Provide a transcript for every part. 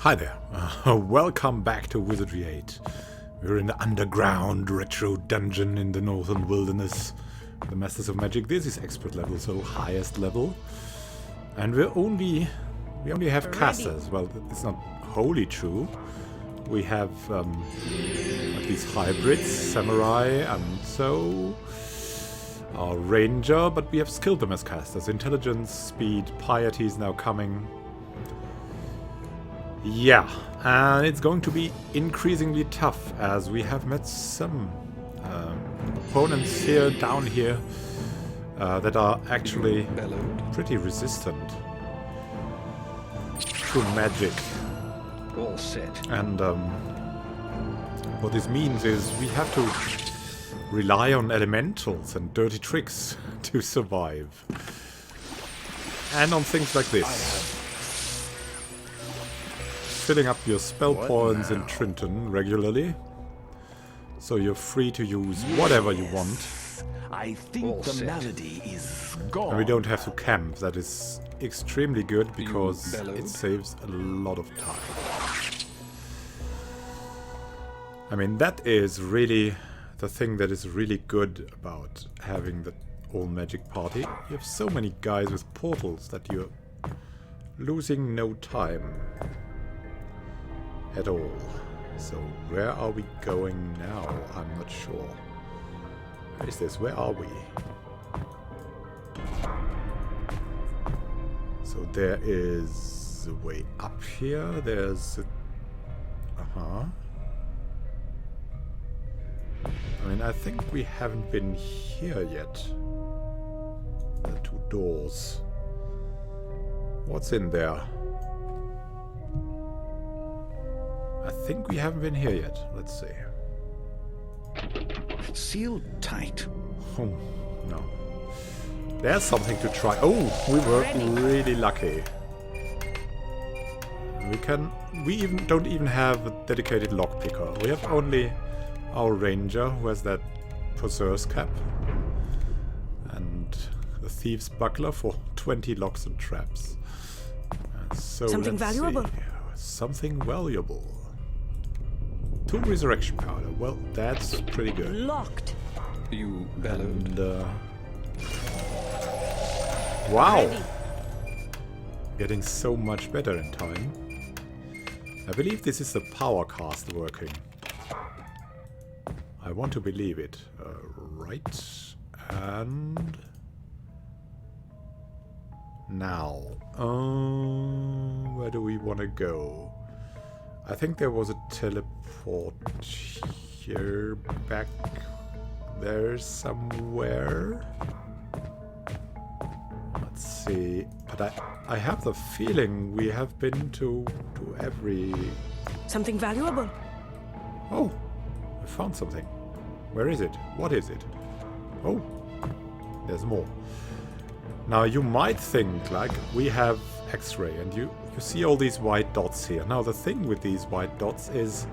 Hi there, welcome back to Wizardry 8. We're in the underground retro dungeon in the northern wilderness. The Masters of Magic. This is expert level, so highest level. And we only have casters. Well, it's not wholly true. We have these hybrids, samurai, and so our ranger, but we have skilled them as casters. Intelligence, speed, piety is now coming. Yeah, and it's going to be increasingly tough as we have met some opponents here, down here, that are actually pretty resistant to magic. All set. And what this means is we have to rely on elementals and dirty tricks to survive. And on things like this. Filling up your spell points in Trinton regularly, so you're free to use whatever you want. I think the malady is gone. And we don't have to camp. That is extremely good because it saves a lot of time. I mean, that is really the thing that is really good about having the all-magic party. You have so many guys with portals that you're losing no time at all. So where are we going now? I'm not sure. Where is this? Where are we? So there is a way up here. There's a... I mean, I think we haven't been here yet. The two doors. What's in there? I think we haven't been here yet. Let's see. Sealed tight. Oh, no. There's something to try. Oh, we were really lucky. We don't even have a dedicated lockpicker. We have only our ranger who has that Possessor's Cap. And the Thief's Buckler for 20 locks and traps. So something valuable. See. Something valuable. 2 resurrection powder. Well, that's pretty good. Locked. You bellowed. And, wow! Ready. Getting so much better in time. I believe this is the power cast working. I want to believe it. Right. And... now. Where do we want to go? I think there was a teleport here, back there somewhere. Let's see. But I have the feeling we have been to every... Something valuable. Oh, I found something. Where is it? What is it? Oh, there's more. Now you might think, like, we have X-ray and you see all these white dots here. Now the thing with these white dots is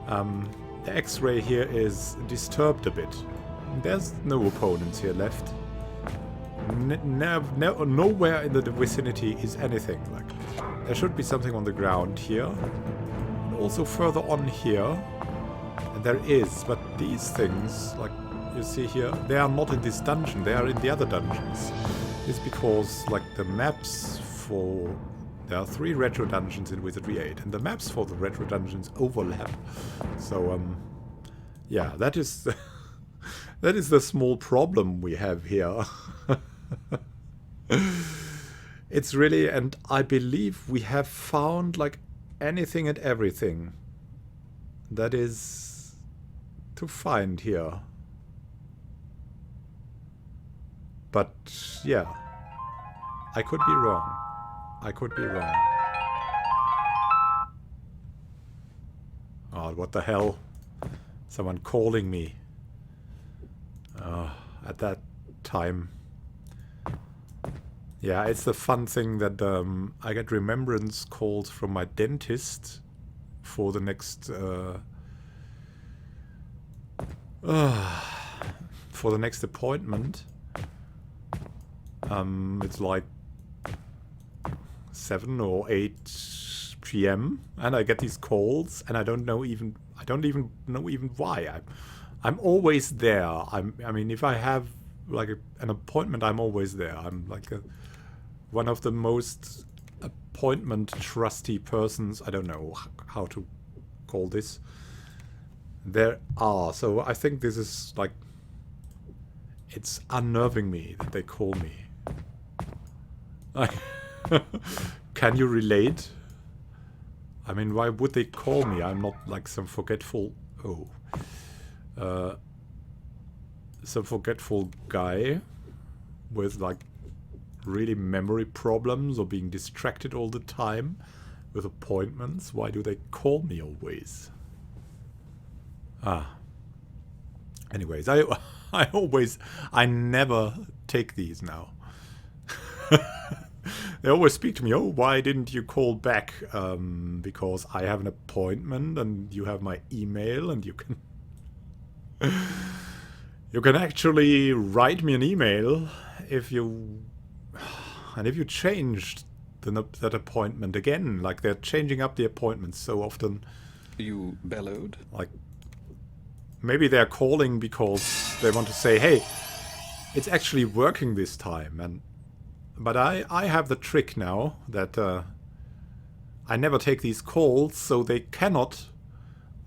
the X-ray here is disturbed a bit. There's no opponents here left. Nowhere in the vicinity is anything. Like, there should be something on the ground here. And also further on here. And there is, but these things, like you see here, they are not in this dungeon, they are in the other dungeons. It's because, like, the maps for... There are 3 retro dungeons in Wizardry 8, and the maps for the retro dungeons overlap. So, yeah, that is that is the small problem we have here. It's really, and I believe we have found, like, anything and everything that is to find here. But, yeah, I could be wrong. I could be wrong. Oh, what the hell? Someone calling me. At that time. Yeah, it's the fun thing that I get remembrance calls from my dentist for the next... for the next appointment. It's like 7 or 8 PM and I get these calls and I don't even know why. I'm always there. I mean, if I have like an appointment, I'm always there. I'm like one of the most appointment trusty persons. I don't know how to call this. There are. So I think this is like, it's unnerving me that they call me. Can you relate? I mean, why would they call me? I'm not like some forgetful... some forgetful guy with like really memory problems or being distracted all the time with appointments. Why do they call me always? Anyways, I never take these now. They always speak to me, oh, why didn't you call back? Because I have an appointment and you have my email and you can... you can actually write me an email if you... And if you changed that appointment again, like they're changing up the appointments so often. You bellowed? Like, maybe they're calling because they want to say, hey, it's actually working this time. But I have the trick now that I never take these calls, so they cannot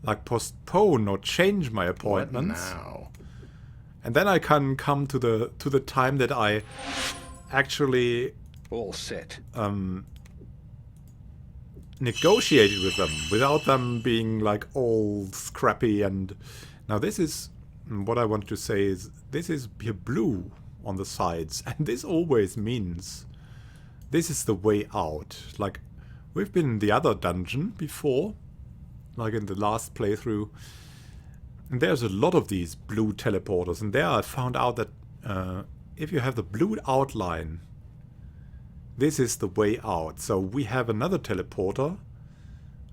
like postpone or change my appointments. What now? And then I can come to the time that I actually all set. Negotiated with them without them being like all scrappy. And now this is what I wanted to say is this is here blue on the sides, and this always means this is the way out. Like, we've been in the other dungeon before, like in the last playthrough, and there's a lot of these blue teleporters, and there I found out that if you have the blue outline, this is the way out. So we have another teleporter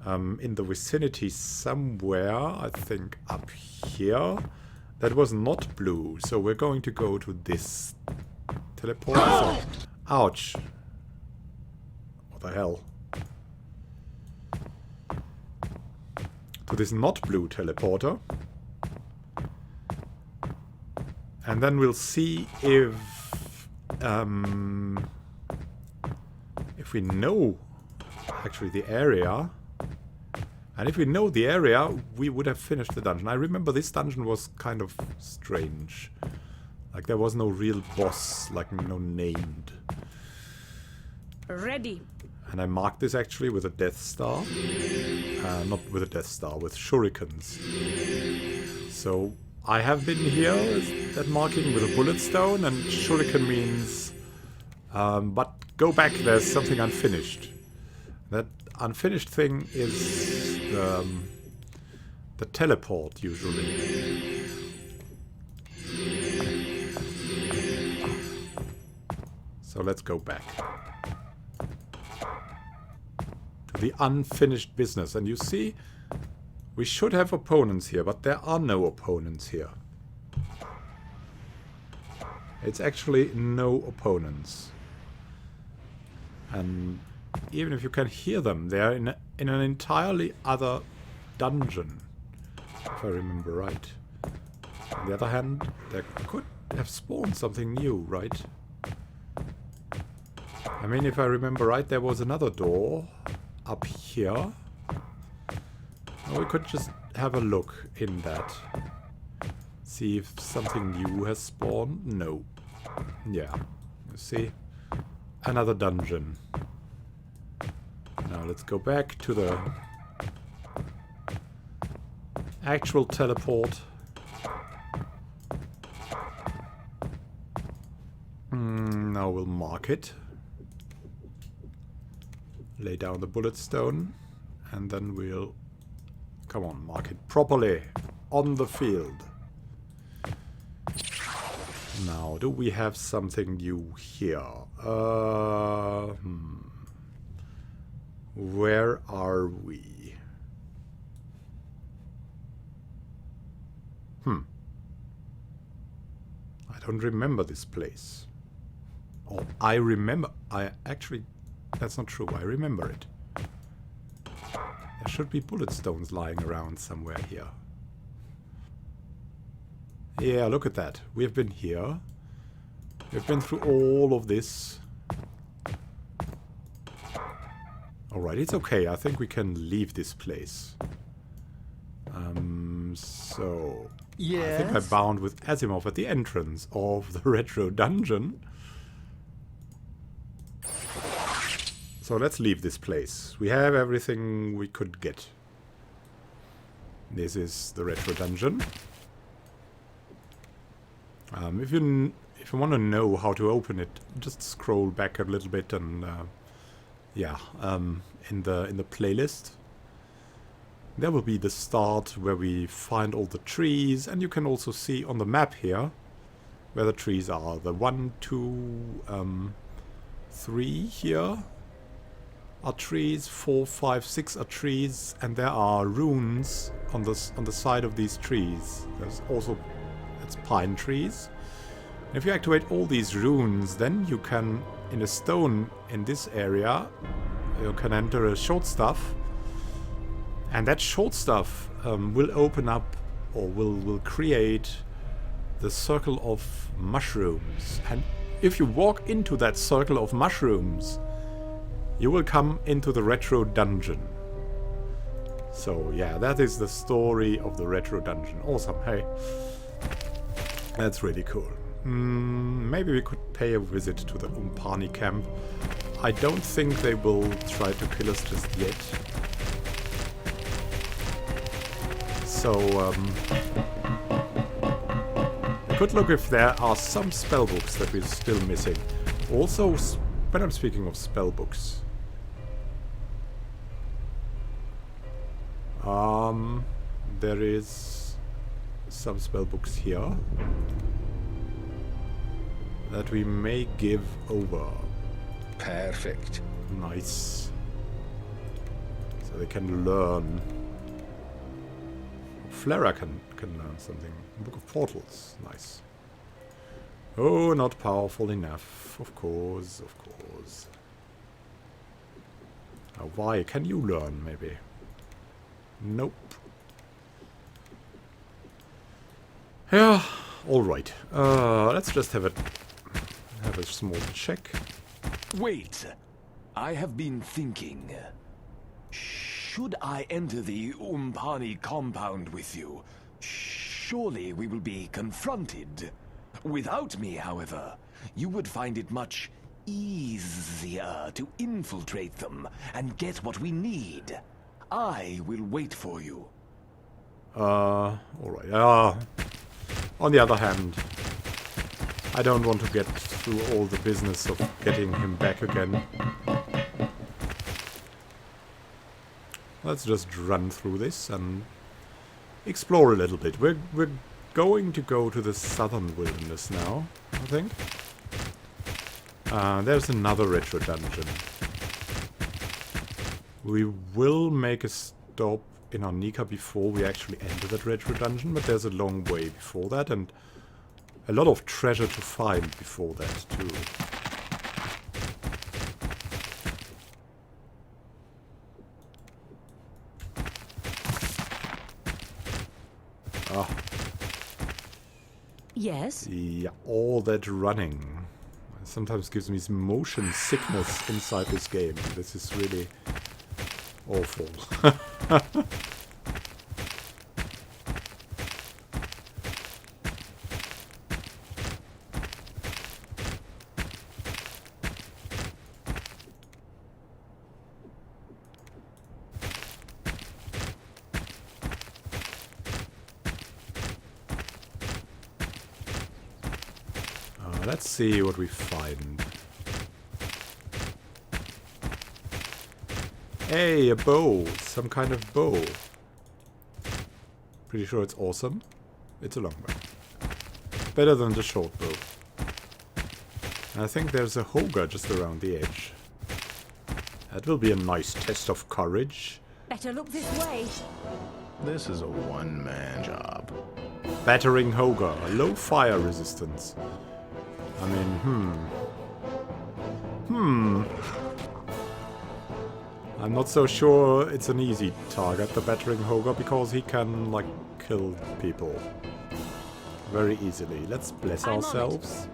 in the vicinity somewhere, I think up here, that was not blue, so we're going to go to this teleporter. So, ouch. What the hell? To this not blue teleporter. And then we'll see if we know actually the area. And if we know the area, we would have finished the dungeon. I remember this dungeon was kind of strange. Like, there was no real boss, like no named. Ready. And I marked this actually with a Death Star. Not with a Death Star, with shurikens. So I have been here, that marking, with a bullet stone, and shuriken means... but go back, there's something unfinished. That unfinished thing is the teleport, usually. So let's go back to the unfinished business. And you see, we should have opponents here, but there are no opponents here. It's actually no opponents. And even if you can hear them, they are in an entirely other dungeon, if I remember right. On the other hand, there could have spawned something new, right? I mean, if I remember right, there was another door up here. Or we could just have a look in that. See if something new has spawned. No. Yeah. You see? Another dungeon. Now let's go back to the actual teleport. Now we'll mark it. Lay down the bullet stone. And then we'll... Come on, mark it properly. On the field. Now, do we have something new here? Where are we? I don't remember this place. Oh, I remember. I actually... That's not true. I remember it. There should be bullet stones lying around somewhere here. Yeah, look at that. We've been here. We've been through all of this. Alright, it's okay. I think we can leave this place. So... Yes? I think I bound with Asimov at the entrance of the retro dungeon. So let's leave this place. We have everything we could get. This is the retro dungeon. If you want to know how to open it, just scroll back a little bit and in the playlist. There will be the start where we find all the trees, and you can also see on the map here where the trees are. The 1, 2, 3 here are trees, 4, 5, 6 are trees, and there are runes on the side of these trees. There's also it's pine trees. And if you activate all these runes, then you can, in a stone in this area, you can enter a short stuff. And that short stuff will open up, or will create the circle of mushrooms. And if you walk into that circle of mushrooms, you will come into the retro dungeon. So yeah, that is the story of the retro dungeon. Awesome, hey. That's really cool. Maybe we could pay a visit to the Umpani camp. I don't think they will try to kill us just yet. So, we could look if there are some spellbooks that we're still missing. Also, when I'm speaking of spellbooks, there is some spellbooks here that we may give over. Perfect. Nice. So they can learn. Flera can learn something. Book of Portals. Nice. Oh, not powerful enough. Of course, of course. Now, why? Can you learn, maybe? Nope. Yeah, alright. Let's just have a small check. Wait. I have been thinking. Should I enter the Umpani compound with you? Surely we will be confronted. Without me, however, you would find it much easier to infiltrate them and get what we need. I will wait for you. Alright. On the other hand, I don't want to get through all the business of getting him back again. Let's just run through this and explore a little bit. We're going to go to the southern wilderness now, I think. There's another retro dungeon. We will make a stop in Arnica before we actually enter that retro dungeon, but there's a long way before that and a lot of treasure to find before that too. Yes? Yeah, all that running sometimes gives me motion sickness inside this game. This is really awful. Let's see what we find. Hey, a bow. Some kind of bow. Pretty sure it's awesome. It's a long bow. Better than the short bow. And I think there's a Hoga just around the edge. That will be a nice test of courage. Better look this way. This is a one-man job. Battering Hoga. Low fire resistance. I mean, I'm not so sure it's an easy target, the Battering Ogre, because he can, like, kill people very easily. Let's bless ourselves.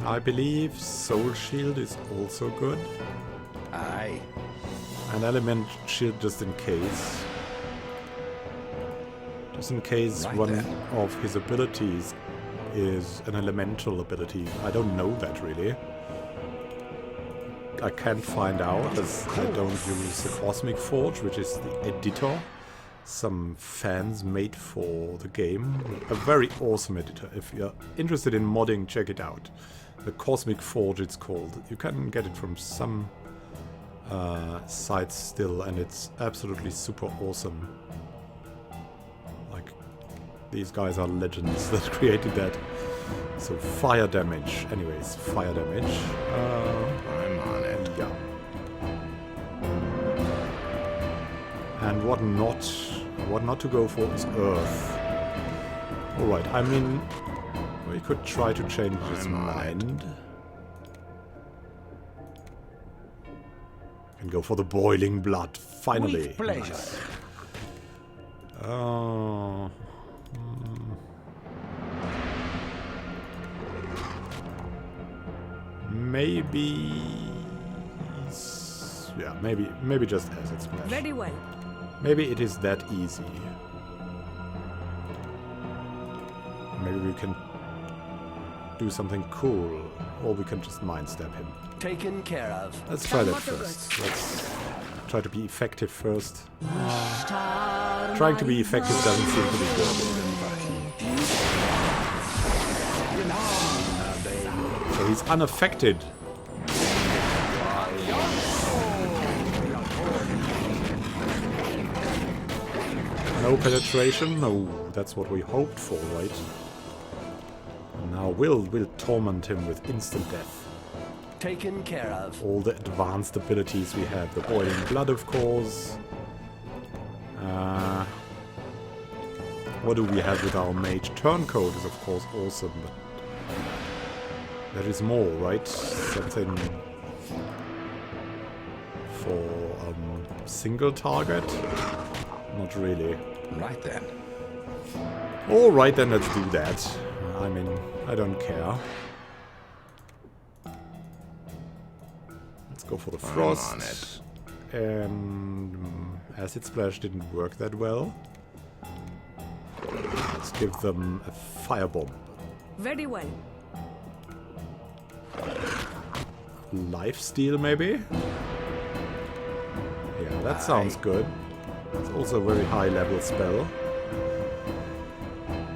I believe Soul Shield is also good. Aye. An Element Shield just in case. Just in case Right one then. of his abilities is an elemental ability. I don't know that really. I can't find out as I don't use the Cosmic Forge, which is the editor some fans made for the game. A very awesome editor. If you're interested in modding, check it out. The Cosmic Forge it's called. You can get it from some sites still, and it's absolutely super awesome. Like, these guys are legends that created that. So fire damage. Anyways, fire damage. I'm on it. Yeah. And what not to go for is Earth. Alright, I mean, we could try to change his mind. And go for the boiling blood, finally. With pleasure. Nice. Maybe... Yeah, maybe just Acid Splash. Very well. Maybe it is that easy. Maybe we can do something cool, or we can just Mind Stab him. Taken care of. Let's try that Not so first. Let's try to be effective first. Trying to be effective doesn't seem to be good. So he's unaffected. No penetration? No, that's what we hoped for, right? And now we'll torment him with instant death. Taken care of. All the advanced abilities we have. The boiling blood, of course. What do we have with our mage? Turncoat is, of course, awesome, but there is more, right? Something for single target? Not really. Right then. Alright, then let's do that. I mean, I don't care. Let's go for the Frost. on it. And Acid Splash didn't work that well. Let's give them a Firebomb. Very well. Lifesteal, maybe? Yeah, that sounds good. It's also a very high level spell.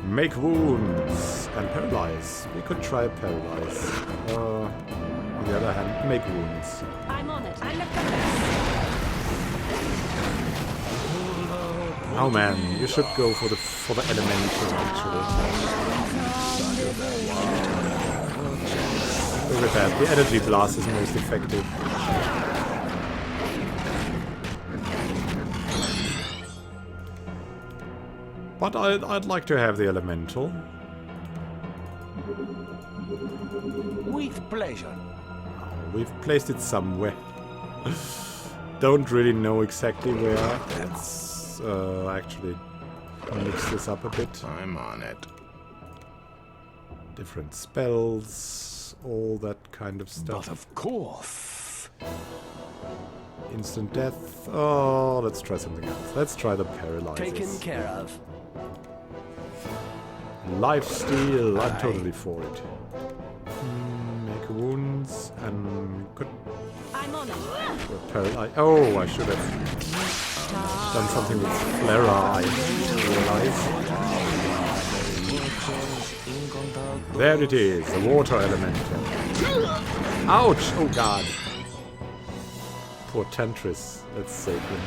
Make wounds and paralyze. We could try paralyze. On the other hand, make wounds. I'm on it. I'm Oh man, you should go for the elemental actually. Look at that. The energy blast is most effective. But I'd like to have the elemental. With pleasure. We've placed it somewhere. Don't really know exactly where. Let's actually mix this up a bit. I'm on it. Different spells, all that kind of But stuff. of course. Instant death. Oh, let's try something else. Let's try the paralyzers. Taken care of. Lifesteal. I'm totally for it. Make wounds and could I'm on it. paralyze. Oh, I should have done something with Flare Eye. Realize. There it is, the water elemental. Ouch! Oh god. Poor Tantris. Let's save him.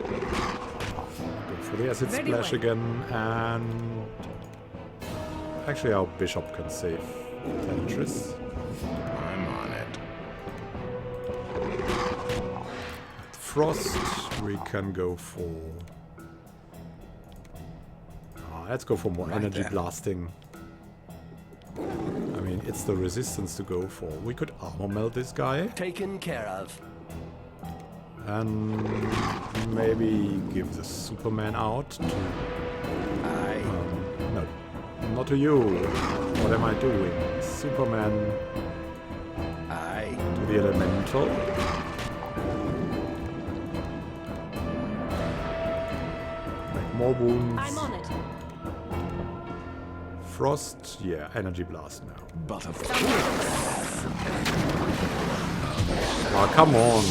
Go for the acid Very splash well. again, and actually our bishop can save Tantris. I'm on it. Frost, we can go for... let's go for more Right energy then. blasting. I mean, it's the resistance to go for. We could armor melt this guy. Taken care of. And maybe give the Superman out to... Aye. no, not to you. What am I doing? Superman Aye. to the Elemental. Make more wounds. I'm on it. Frost, yeah, Energy Blast now. Butterfly. Oh, come on.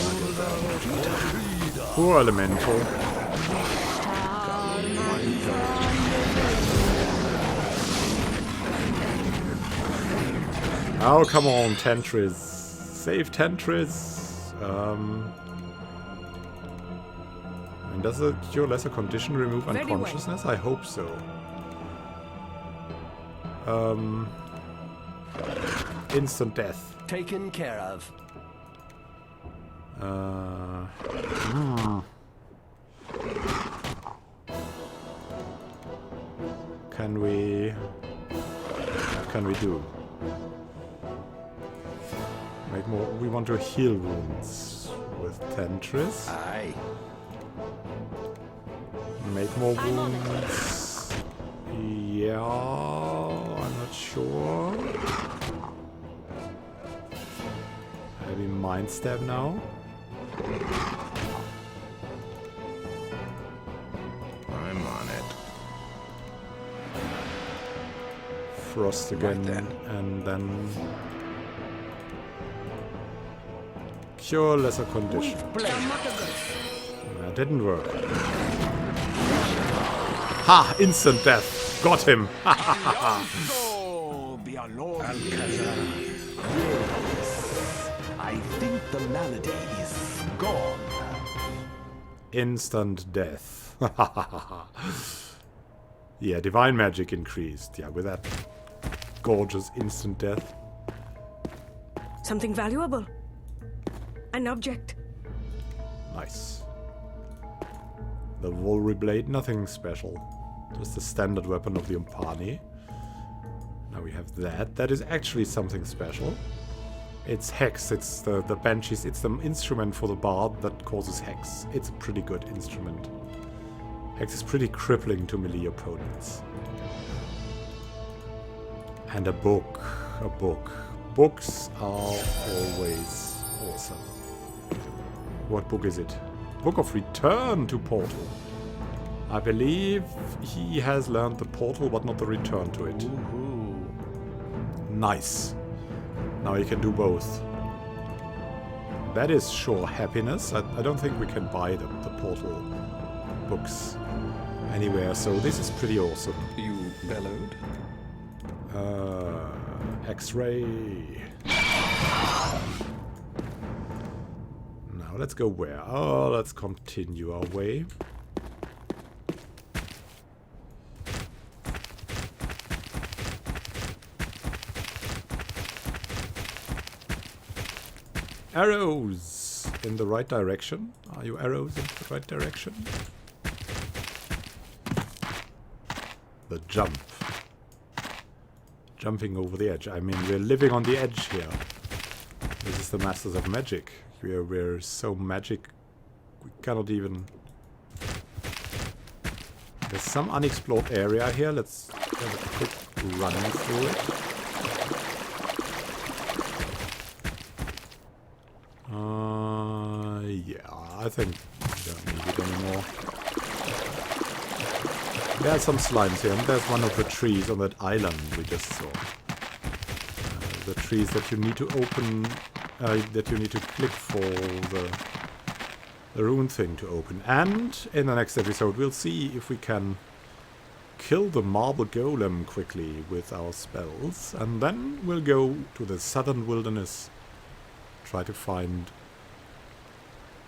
Poor Elemental. Oh, come on, Tantris. Save Tantris. And does the Cure Lesser Condition remove Very well. unconsciousness? I hope so. Instant death. Taken care of. Can we... What can we do? Make more... We want to heal wounds with Tantris. Aye. Make more I'm on it. wounds. Yeah, I'm not sure. Maybe Mind Stab now. I'm on it. Frost again, then. and then Cure Lesser Condition. That didn't work. Ha! Instant death. Got him. Oh, be our Lord. Yes. I think the malady is gone. Instant death. Yeah, divine magic increased. Yeah, with that gorgeous instant death. Something valuable. An object. Nice. The Wolverine Blade, nothing special. Just the standard weapon of the Umpani. Now we have that. That is actually something special. It's Hex. It's the Banshees. It's the instrument for the Bard that causes Hex. It's a pretty good instrument. Hex is pretty crippling to melee opponents. And a book. A book. Books are always awesome. What book is it? Book of Return to Portal. I believe he has learned the portal, but not the return to it. Nice. Now he can do both. That is sure happiness. I don't think we can buy the portal books anywhere, so this is pretty awesome. You bellowed? X-ray. Now let's go where? Oh, let's continue our way. Arrows in the right direction. Are you arrows in the right direction? The jump. Jumping over the edge. I mean, we're living on the edge here. This is the Masters of Magic. We're so magic, we cannot even... There's some unexplored area here. Let's have a quick run through it. Yeah, I think we don't need it anymore. There are some slimes here, and there's one of the trees on that island we just saw. The trees that you need to open, that you need to click for the rune thing to open. And in the next episode we'll see if we can kill the marble golem quickly with our spells. And then we'll go to the southern wilderness, try to find,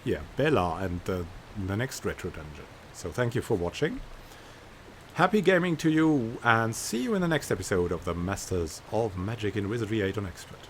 yeah, Bella and the next retro dungeon. So thank you for watching. Happy gaming to you, and see you in the next episode of the Masters of Magic in Wizardry 8 on Expert.